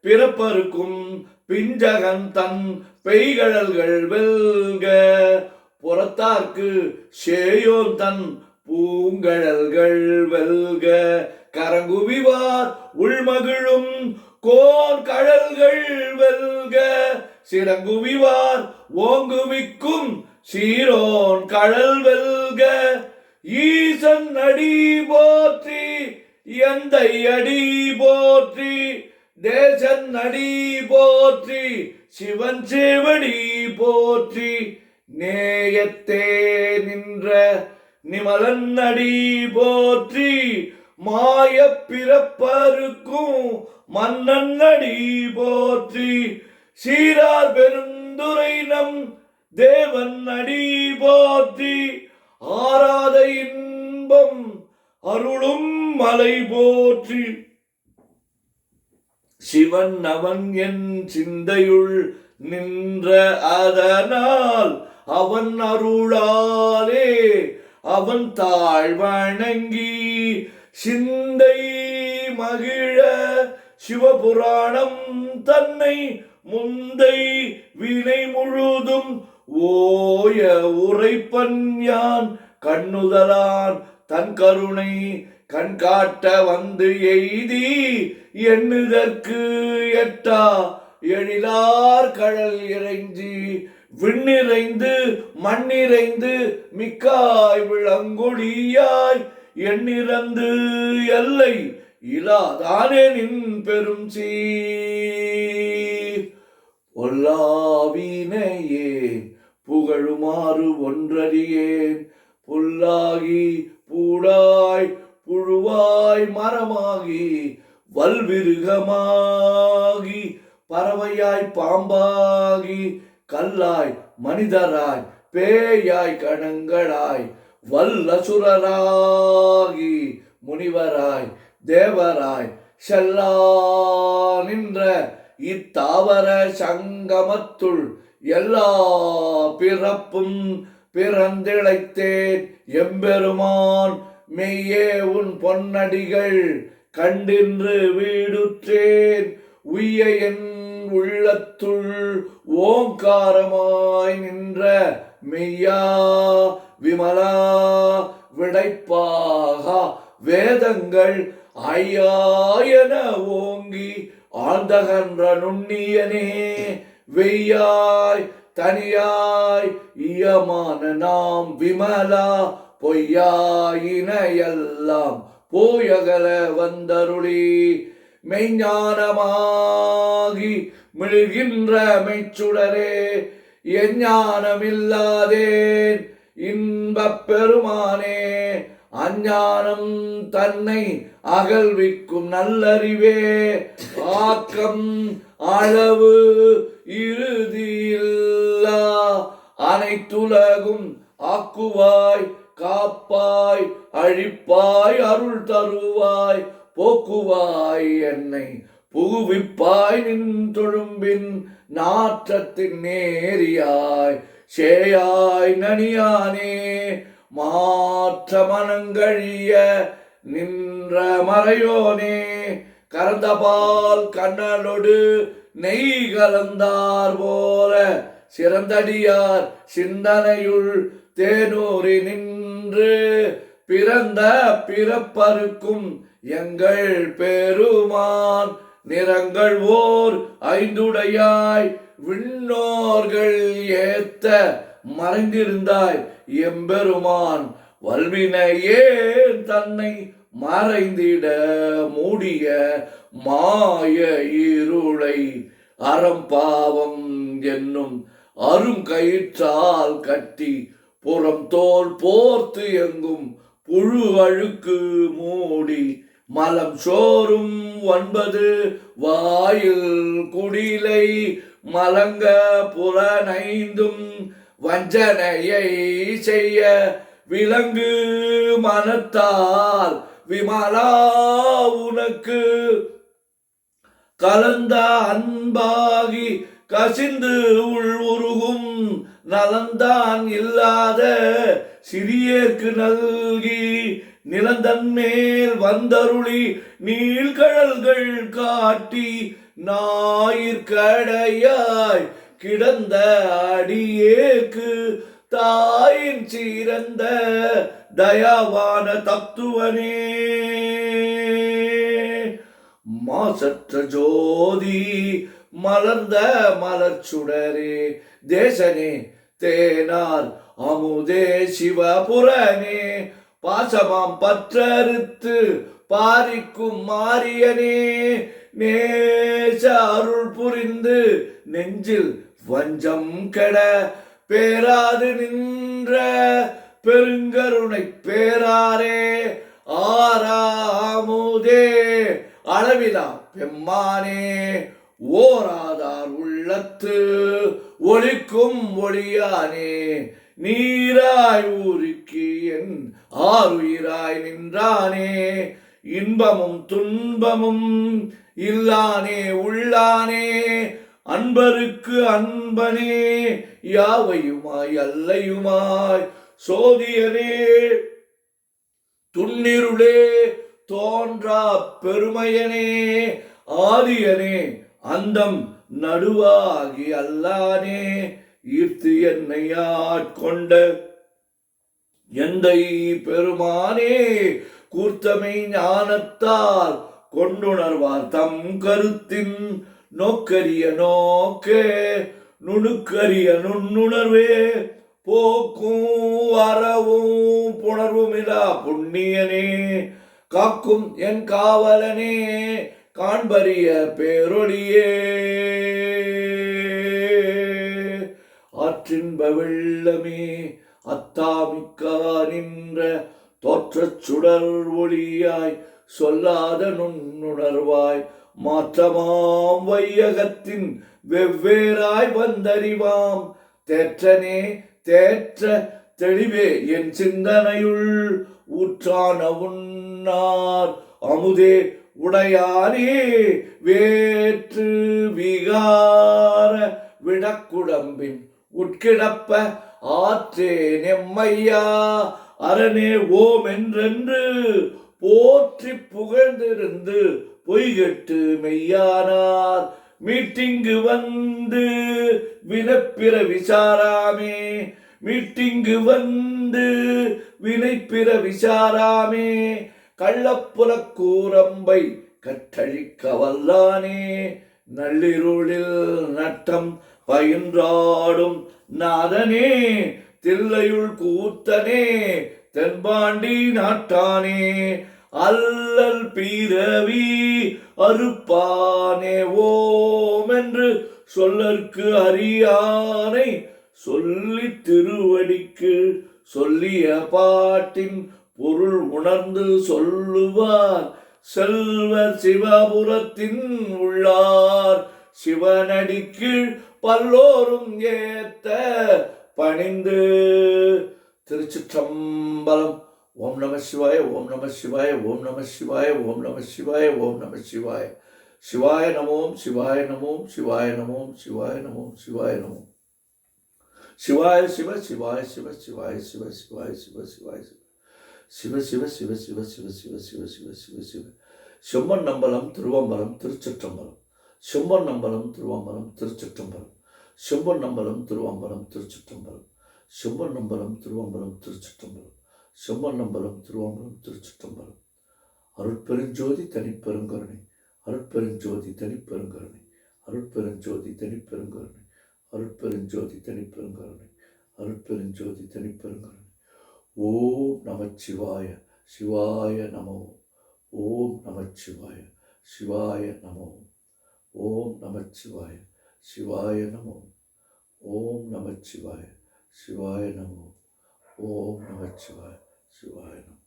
பிறப்பருக்கும் பிஞ்சகன் தன் பெய்கடல்கள் வெல்க புறத்தார்க்கு சேயோன் தன் பூங்கடல்கள் வெல்க கரங்குவிவார் உள்மகிழும் கோன் கடல்கள் வெல்க சிறங்குவிவார் ஓங்குவிக்கும் சீரோன் கடல் வெல்க ஈசன் அடி போற்றி எந்தை அடி போற்றி தேசன் அடி போற்றி சிவன் சேவடி போற்றி நேயத்தே நின்ற நிமலன் அடி போற்றி மாய பிறப்பருக்கும் மன்னன் அடி போற்றி சீரார் பெருந்துரை நம் தேவன் அடி போற்றி ஆராத இன்பம் அருளும் மலை போற்றி சிவன் அவன் என் சிந்தையுள் நின்ற அதனால் அவன் அருளாலே அவன் தாழ் வணங்கி சிந்தை மகிழ சிவபுராணம் தன்னை முந்தை வினை முழுதும் ஓய உரைப்பன் யான் கண்ணுதலான் தன் கருணை கண் காட்ட வந்து எய்தி எண்ணுதற்கு எட்டா எழிலார் கடல் இறைஞ்சி விண்ணிறைந்து மண்ணிறைந்து மிக்காய் விளங்கொழியாய் எண்ணிறந்து எல்லை இலாதானே நின் பெரும் சீர் பொல்லாவினையே புகழுமாறு ஒன்றறியேன் புல்லாகி பூடாய் புழுவாய் மரமாகி வல்விருகமாகி பறவையாய் பாம்பாகி கல்லாய் மனிதராய் பேயாய் கணங்களாய் வல்லசுரராகி முனிவராய் தேவராய் செல்லா நின்ற இத்தாவர சங்கமத்துள் எல்லா பிறப்பும் பிறந்திழைத்தேன் எம்பெருமான் மெய்யே உன் பொன்னடிகள் கண்டின்று வீடுற்றேன் உய்ய என் உள்ளத்துள் ஓங்காரமாய் நின்ற மெய்யா விமலா விடைப்பாகா வேதங்கள் ஐயாயன ஓங்கி ஆழ்ந்தகன்ற நுண்ணியனே வெய்யாய் தனியாய் இயமான நாம் விமலா பொய்யாயின எல்லாம் போயகல வந்தருளி மெய்ஞானமாகி மிழ்கின்ற மெய்ச்சுடரே எஞ்ஞானமில்லாதேன் இன்பப் பெருமானே அஞ்ஞானம் தன்னை அகல்விக்கும் நல்லறிவே ஆக்கம் அளவு இறுதியில்லா அனைத்துலகும் ஆக்குவாய் காப்பாய் அழிப்பாய் அருள் தருவாய் போக்குவாய் என்னை புகுவிப்பாய் நின் தொழும்பின் நாற்றத்தின் நேரியாய் சேயாய் நனியானே மாற்ற மனங்கழிய நின்ற மறையோனே கறந்தபால் கண்ணலோடு நெய் கலந்தார் போல சிறந்தடியார் சிந்தனையுள் தேனூரி நின்று பிறந்த பிறப்பருக்கும் எங்கள் பெருமான் நிறங்கள் ஓர் ஐந்துடையாய் விண்ணோர்கள் ஏத்த மறைந்திருந்தாய் எம்பெருமான் வல்வினையே தன்னை மறைந்திட மூடிய மாய இருளை அறம்பாவம் என்னும் அரும் கயிற்றால் கட்டி புறம் தோல் போர்த்து எங்கும் புழு அழுக்கு மூடி மலம் சோறும் 9 வாயில் குடிலை மலங்க புலனைந்தும் வஞ்சனையை செய்ய விலங்கு மனத்தால் விமலா உனக்கு கலந்த அன்பாகி கசிந்து உள் உருகும் நலந்தான் இல்லாத சிறியேற்கு நல்கி நிலந்தன் மேல் வந்தருளி நீள்கடல்கள் காட்டி ஞாயிற்கடையாய் கிடந்த அடியேற்கு தாயின் சிறந்த தயாவான தத்துவனே மாசற்ற ஜோதி மலர்ந்த மலர்ச்சுடரே தேசனே தேனார் அமுதே சிவபுரனே பாசமாம் பற்றறுத்து பாரிக்கும் மாரியனே நேச அருள் புரிந்து நெஞ்சில் வஞ்சம் கெட பேராது நின்ற பெருங்கருணை பேராரே ஆறாமுதே அளவிலா பெம்மானே ஓராதார் உள்ளத்து ஒளிக்கும் ஒளியானே நீராய் ஊருக்கு என் ஆறுயிராய் நின்றானே இன்பமும் துன்பமும் இல்லானே உள்ளானே அன்பருக்கு அன்பனே யாவையுமாய் அல்லையுமாய் சோதியனே துன்னிருளே தோன்றா பெருமையனே ஆதியனே அந்தம் நடுவாகி அல்லானே ஈர்த்து என்னை ஆட்கொண்ட எந்தை பெருமானே கூர்த்தமை ஞானத்தால் கொண்டுணர்வார் தம் கருத்தின் நோக்கரிய நோக்கே நுணுக்கரிய நுண்ணுணர்வே போக்கும் வரவும் புணர்வுமிலா புண்ணியனே காக்கும் என் காவலனே காண்பரிய பேரொழியே ஆற்றின்ப வெள்ளமே அத்தாமிக்கா நின்ற தோற்றச் சுடர் ஒளியாய் சொல்லாத நுண்ணுணர்வாய் மாற்றமாம் வையகத்தின் வெவ்வேறாய் வந்தறிவாம் தேற்றனே தேற்ற தெளிவே என் சிந்தனையுள் ஊற்றான உன்னார் அமுதே உடையானே வேற்று விகார விடக்குடம்பின் உட்கிடப்ப ஆற்றே நெம்மையா அரணே ஓம் என்றென்று போற்றி புகழ்ந்திருந்து பொய்கெட்டு மெய்யானார் மீட்டிங்கு வந்து வினைப்பிற விசாராமே மீட்டிங்கு வந்து வினைப்பிற விசாராமே கள்ளப்புல கூரம்பை கட்டழிக்க வல்லானே நள்ளிருளில் நட்டம் பயின்றாடும் நாதனே தில்லையுள் கூத்தனே தென்பாண்டி நாட்டானே அல்லல் பிறவி அறுப்பானே ஓம் என்று சொல்லற்கு அறியானை சொல்லி திருவடிக்கு சொல்லிய பாட்டின் பொருள் உணர்ந்து சொல்லுவார் செல்வர் சிவபுரத்தின் உள்ளார் சிவனடிக்கு பல்லோரும் ஏத்த பணிந்து. திருச்சிற்றம்பலம். ஓம் நம சிவாய, ஓம் நம சிவாய, ஓம் நம சிவாய, ஓம் நம சிவாய, ஓம் நம சிவாய. சிவாய நமோம், சிவாய நமோம், சிவாய நமோம், சிவாய நமோம், சிவாய நமோம். சிவாய சிவ, சிவாய சிவ, சிவாய சிவ, சிவாய சிவ, சிவாய சிவ, சிவ சிவ சிவ சிவ சிவ சிவ சிவ சிவ சிவ சிவ. செம்மன் நம்பலம் திருவம்பலம் திருச்சிற்றம்பலம். செம்மன் நம்பலம் திருவம்பலம் திருச்சிற்றம்பலம். செம்மன் நம்பலம் திருவம்பலம் திருச்சிற்றம்பலம். செம்மன் நம்பலம் திருவம்பலம் திருச்சிற்றம்பலம். செம்மன் நம்பலம் திருவம்பலம் திருச்சிற்றம்பலம். அருட்பெருஞ்சோதி தனிப்பெருங்கருணை. அருட்பெருஞ்சோதி தனிப்பெருங்கருணை. அருட்பெருஞ்சோதி தனிப்பெருங்கருணை. அருட்பெருஞ்சோதி தனிப்பெருங்கருணை. அருட்பெருஞ்சோதி தனிப்பெருங்கருணை. ஓம் நமச்சிவாய, சிவாய நமோ. ஓம் நமச்சிவாய, சிவாய நமோ. ஓம் நமச்சிவாய, சிவாய நமோ. ஓம் நமச்சிவாய, சிவாய நமோ. ஓம் நமச்சிவாய, சிவாய நமோ.